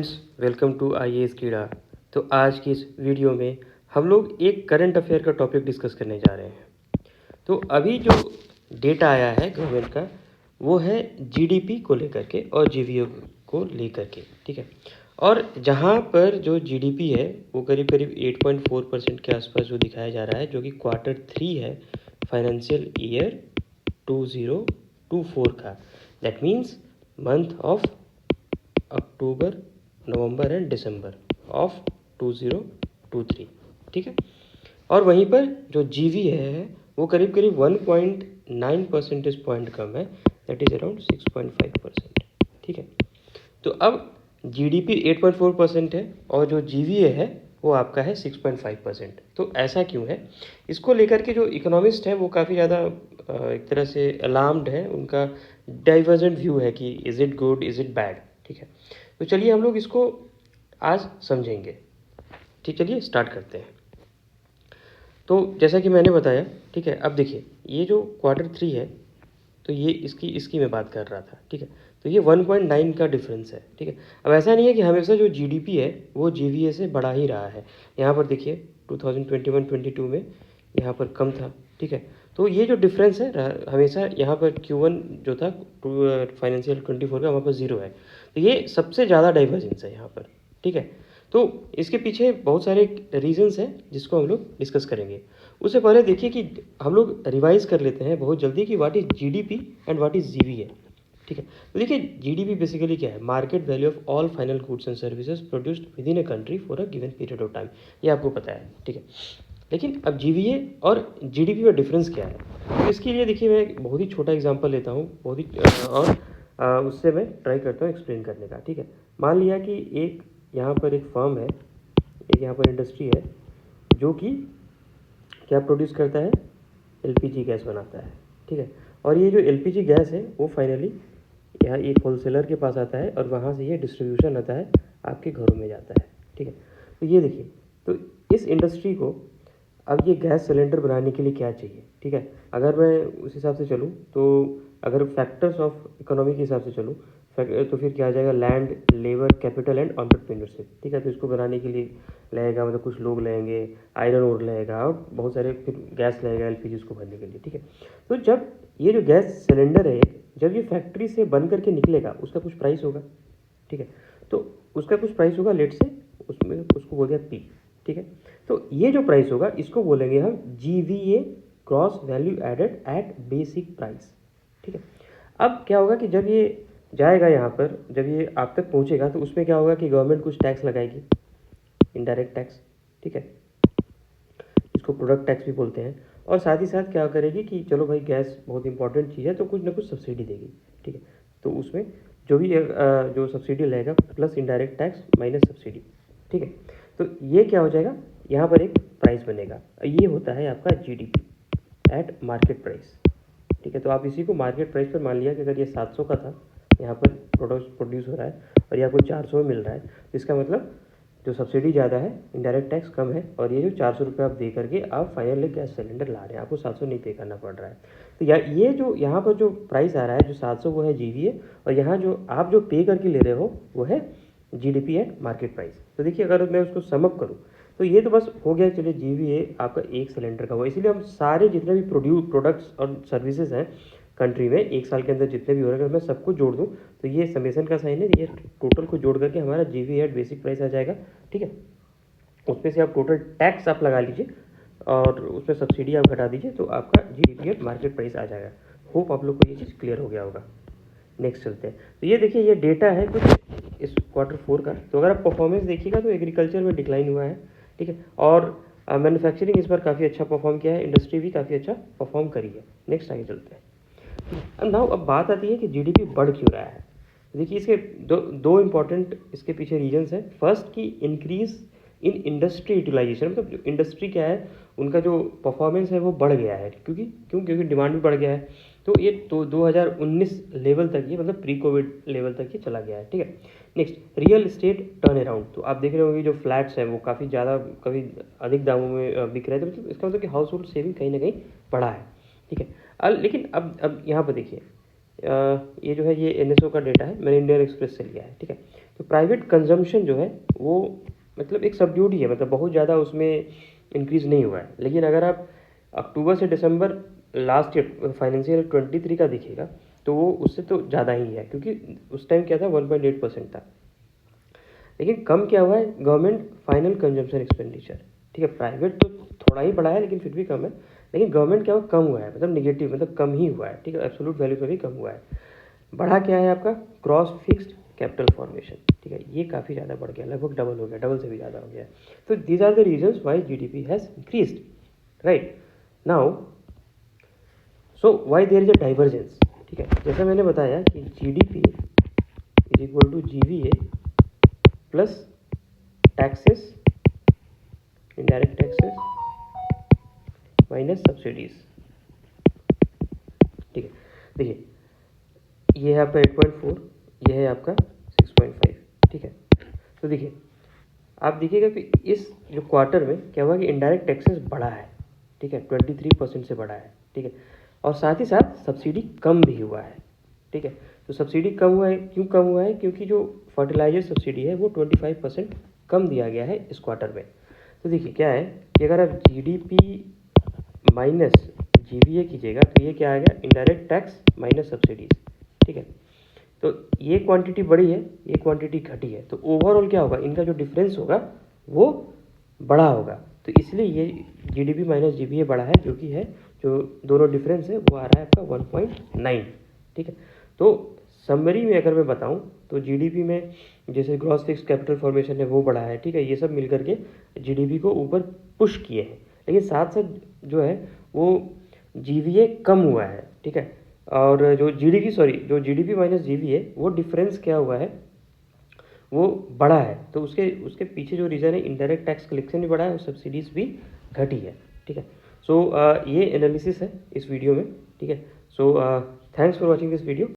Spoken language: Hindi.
वेलकम टू IAS कीड़ा। तो आज की इस वीडियो में हम लोग एक करंट अफेयर का टॉपिक डिस्कस करने जा रहे हैं। तो अभी जो डेटा आया है गवर्नमेंट का वो है जीडीपी को लेकर के और जीवीओ को लेकर के, ठीक है। और जहाँ पर जो जीडीपी है वो करीब करीब 8.4% के आसपास जो दिखाया जा रहा है, जो कि Q3 है फाइनेंशियल ईयर 2024 का। That means month of October, November and December of 2023, ठीक है। और वहीं पर जो जीवी है वो करीब करीब 1.9 परसेंटेज पॉइंट कम है, दैट इज अराउंड 6.5%, ठीक है। तो अब जीडीपी 8.4% है और जो जीवीए है वो आपका है 6.5%। तो ऐसा क्यों है, इसको लेकर के जो इकोनॉमिस्ट हैं वो काफ़ी ज़्यादा एक तरह से अलार्म्ड है। उनका डाइवर्जेंट व्यू है कि is it good, is it bad, ठीक है। तो चलिए हम लोग इसको आज समझेंगे, ठीक। चलिए स्टार्ट करते हैं। तो जैसा कि मैंने बताया, ठीक है। अब देखिए ये जो Q3 है तो ये इसकी मैं बात कर रहा था, ठीक है। तो ये 1.9 का डिफरेंस है, ठीक है। अब ऐसा नहीं है कि हमेशा जो जीडीपी है वो जीवीए से बढ़ा ही रहा है। यहाँ पर देखिए 2021-22 में यहाँ पर कम था, ठीक है। तो ये जो डिफरेंस है हमेशा यहाँ पर Q1 जो था फाइनेंशियल 24 का वहाँ पर 0 है। तो ये सबसे ज़्यादा डाइवर्जेंस है यहाँ पर, ठीक है। तो इसके पीछे बहुत सारे रीजंस हैं जिसको हम लोग डिस्कस करेंगे। उससे पहले देखिए कि हम लोग रिवाइज कर लेते हैं बहुत जल्दी कि what is GDP and what is GVA, ठीक है। तो देखिए जीडीपी बेसिकली क्या है, market value of all final goods and services produced with in a country for a given period of time, ये आपको पता है, ठीक है। लेकिन अब जीवीए और जीडीपी में डिफरेंस क्या है, तो इसके लिए देखिए मैं एक बहुत ही छोटा एग्जांपल लेता हूँ, बहुत ही उससे मैं ट्राई करता हूँ एक्सप्लेन करने का, ठीक है। मान लिया कि एक यहाँ पर एक फर्म है, एक यहाँ पर इंडस्ट्री है जो कि क्या प्रोड्यूस करता है, एलपीजी गैस बनाता है, ठीक है। और ये जो एलपीजी गैस है वो फाइनली यहाँ एक होलसेलर के पास आता है और वहाँ से ये डिस्ट्रीब्यूशन आता है, आपके घरों में जाता है, ठीक है। तो ये देखिए, तो इस इंडस्ट्री को अब ये गैस सिलेंडर बनाने के लिए क्या चाहिए, ठीक है। अगर मैं उस हिसाब से चलूँ तो अगर फैक्टर्स ऑफ इकोनॉमी के हिसाब से चलूँ तो फिर क्या आ जाएगा, land, labour, capital and entrepreneurship, ठीक है। तो इसको बनाने के लिए लगेगा, मतलब कुछ लोग लगेंगे, आयरन ओर लगेगा और बहुत सारे फिर गैस लगेगा एलपीजी उसको भरने के लिए, ठीक है। तो जब ये जो गैस सिलेंडर है जब ये फैक्ट्री से बन करके निकलेगा उसका कुछ प्राइस होगा, ठीक है। तो उसका कुछ प्राइस होगा, लेट से उसमें उसको बोल दिया पी, ठीक है। तो ये जो प्राइस होगा इसको बोलेंगे हम GVA, gross value added at basic price, ठीक है। अब क्या होगा कि जब ये जाएगा यहाँ पर, जब ये आप तक पहुँचेगा तो उसमें क्या होगा कि गवर्नमेंट कुछ टैक्स लगाएगी, इनडायरेक्ट टैक्स, ठीक है। इसको प्रोडक्ट टैक्स भी बोलते हैं। और साथ ही साथ क्या करेगी कि चलो भाई गैस बहुत इंपॉर्टेंट चीज़ है तो कुछ ना कुछ सब्सिडी देगी, ठीक है। तो उसमें जो भी जो सब्सिडी लगेगा plus indirect tax minus subsidy, ठीक है। तो ये क्या हो जाएगा, यहाँ पर एक प्राइस बनेगा, ये होता है आपका जीडीपी एट मार्केट प्राइस, ठीक है। तो आप इसी को मार्केट प्राइस पर मान लिया कि अगर ये 700 का था, यहाँ पर प्रोड्यूस हो रहा है और यहाँ कोई 400 में मिल रहा है, तो इसका मतलब जो सब्सिडी ज़्यादा है, इनडायरेक्ट टैक्स कम है, और ये जो 400 रुपये आप दे करके आप फाइनली गैस सिलेंडर ला रहे हैं, आपको 700 नहीं पे करना पड़ रहा है। तो ये जो यहाँ पर जो प्राइस आ रहा है जो 700 वो है जीवीए, और यहाँ जो आप जो पे करके ले रहे हो वो है जीडीपी एट मार्केट प्राइस। तो देखिए अगर मैं उसको समअप करूँ तो ये तो बस हो गया, चलिए जीवीए आपका एक सिलेंडर का हुआ। इसीलिए हम सारे जितने भी प्रोडक्ट्स और सर्विसेज हैं कंट्री में एक साल के अंदर जितने भी हो रहे हैं, अगर मैं सबको जोड़ दूं तो ये समेसन का साइन है, ये टोटल को जोड़ करके हमारा जीवी एट बेसिक प्राइस आ जाएगा, ठीक है। उसमें से आप टोटल टैक्स आप लगा लीजिए और उसमें सब्सिडी आप घटा दीजिए तो आपका जीडीपी एट मार्केट प्राइस आ जाएगा। होप आप लोग को ये चीज़ क्लियर हो गया होगा। नेक्स्ट चलते हैं। तो ये देखिए ये डेटा है कुछ इस Q4 का। तो अगर आप परफॉर्मेंस देखिएगा तो एग्रीकल्चर में डिक्लाइन हुआ है, ठीक है। और मैन्युफैक्चरिंग इस बार काफ़ी अच्छा परफॉर्म किया है, इंडस्ट्री भी काफ़ी अच्छा परफॉर्म करी है। नेक्स्ट आगे चलते हैं। अब बात आती है कि जीडीपी बढ़ क्यों रहा है। देखिए इसके दो इम्पॉर्टेंट इसके पीछे रीजंस हैं। फर्स्ट की इंक्रीज इन इंडस्ट्री यूटिलाइजेशन, मतलब जो इंडस्ट्री क्या है उनका जो परफॉर्मेंस है वो बढ़ गया है, क्योंकि डिमांड भी बढ़ गया है। तो ये तो 2019 लेवल तक ये, मतलब प्री कोविड लेवल तक ये चला गया है, ठीक है। Next real estate turn around. तो आप देख रहे होंगे जो फ्लैट्स हैं वो काफ़ी ज़्यादा, कभी अधिक दामों में बिक रहे हैं, तो मतलब इसका मतलब कि हाउस होल्ड सेविंग कहीं ना कहीं बढ़ा है, ठीक है। लेकिन अब यहाँ पर देखिए ये जो है ये एनएसओ का डेटा है, मैंने इंडियन एक्सप्रेस से लिया है, ठीक है। तो प्राइवेट कंजम्पशन जो है वो मतलब एक सबड्यूड ही है, मतलब बहुत ज़्यादा उसमें इंक्रीज़ नहीं हुआ है। लेकिन अगर आप अक्टूबर से दिसंबर लास्ट ईयर फाइनेंशियल 23 का दिखेगा तो वो उससे तो ज़्यादा ही है, क्योंकि उस टाइम क्या था 1.8% था। लेकिन कम क्या हुआ है, गवर्नमेंट फाइनल कंजम्पशन एक्सपेंडिचर, ठीक है। प्राइवेट तो थोड़ा ही बढ़ा है लेकिन फिर भी कम है, लेकिन गवर्नमेंट क्या हुआ, कम हुआ है, मतलब निगेटिव, मतलब कम ही हुआ है, ठीक है। एब्सोल्यूट वैल्यू पे भी कम हुआ है। बढ़ा क्या है आपका, क्रॉस फिक्स्ड कैपिटल फॉर्मेशन, ठीक है, ये काफ़ी ज़्यादा बढ़ गया, लगभग डबल हो गया, डबल से भी ज़्यादा हो गया। तो these are the reasons why GDP has increased, right. Now so why there is a divergence, ठीक है। जैसा मैंने बताया कि GDP is equal to GVA plus taxes, indirect taxes minus subsidies, ठीक है। देखिए ये है आपका 8.4, ये है आपका 6.5, ठीक है। तो देखिए आप देखिएगा कि इस जो क्वार्टर में क्या हुआ कि इनडायरेक्ट टैक्सेस बढ़ा है, ठीक है, 23% से बढ़ा है, ठीक है। और साथ ही साथ सब्सिडी कम भी हुआ है, ठीक है। तो सब्सिडी कम हुआ है, क्यों कम हुआ है, क्योंकि जो फर्टिलाइजर सब्सिडी है वो 25% कम दिया गया है इस क्वार्टर में। तो देखिए क्या है कि अगर आप जीडीपी माइनस जीवीए कीजिएगा तो ये क्या आएगा, इनडायरेक्ट टैक्स माइनस सब्सिडीज, ठीक है। तो ये क्वांटिटी बढ़ी है, ये क्वांटिटी घटी है, तो ओवरऑल क्या होगा, इनका जो डिफरेंस होगा वो बड़ा होगा। तो इसलिए ये जीडीपी माइनस जीवीए बड़ा है, जो कि है जो दोनों डिफरेंस है वो आ रहा है आपका 1.9, ठीक है। तो समरी में अगर मैं बताऊं तो जीडीपी में जैसे ग्रॉस फिक्स्ड कैपिटल फॉर्मेशन है वो बढ़ा है, ठीक है, ये सब मिल करके जीडीपी को ऊपर पुश किए हैं। लेकिन साथ साथ जो है वो जीवीए कम हुआ है, ठीक है। और जो जीडीपी माइनस जीवीए वो डिफरेंस क्या हुआ है, वो बढ़ा है। तो उसके उसके पीछे जो रीज़न है, इनडायरेक्ट टैक्स कलेक्शन भी बढ़ा है और सब्सिडीज़ भी घटी है, ठीक है। सो ये एनालिसिस है इस वीडियो में, ठीक है। So thanks for watching this video.